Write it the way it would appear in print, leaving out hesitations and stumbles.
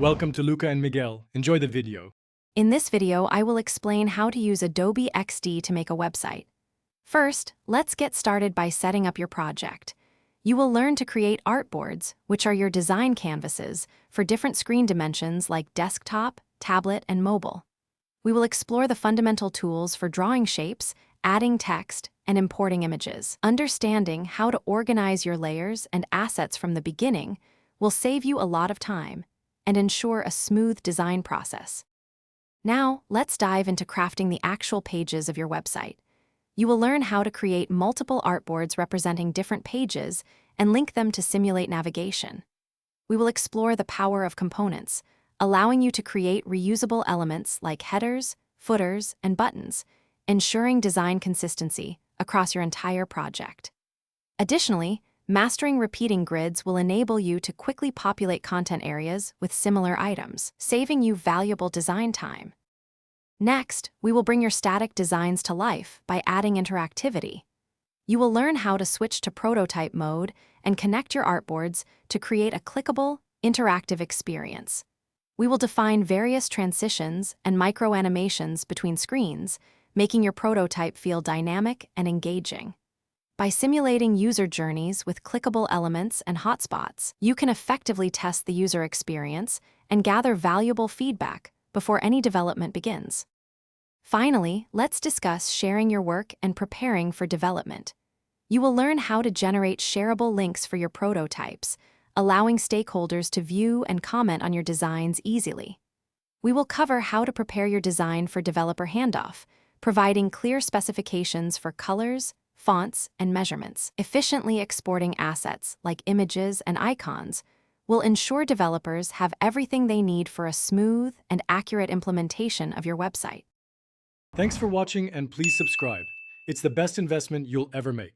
Welcome to Luca and Miguel. Enjoy the video. In this video, I will explain how to use Adobe XD to make a website. First, let's get started by setting up your project. You will learn to create artboards, which are your design canvases, for different screen dimensions like desktop, tablet, and mobile. We will explore the fundamental tools for drawing shapes, adding text, and importing images. Understanding how to organize your layers and assets from the beginning will save you a lot of time and ensure a smooth design process. Now, let's dive into crafting the actual pages of your website. You will learn how to create multiple artboards representing different pages and link them to simulate navigation. We will explore the power of components, allowing you to create reusable elements like headers, footers, and buttons, ensuring design consistency across your entire project. Additionally, mastering repeating grids will enable you to quickly populate content areas with similar items, saving you valuable design time. Next, we will bring your static designs to life by adding interactivity. You will learn how to switch to prototype mode and connect your artboards to create a clickable, interactive experience. We will define various transitions and micro-animations between screens, making your prototype feel dynamic and engaging. By simulating user journeys with clickable elements and hotspots, you can effectively test the user experience and gather valuable feedback before any development begins. Finally, let's discuss sharing your work and preparing for development. You will learn how to generate shareable links for your prototypes, allowing stakeholders to view and comment on your designs easily. We will cover how to prepare your design for developer handoff, providing clear specifications for colors, fonts, and measurements. Efficiently exporting assets like images and icons will ensure developers have everything they need for a smooth and accurate implementation of your website. Thanks for watching and please subscribe. It's the best investment you'll ever make.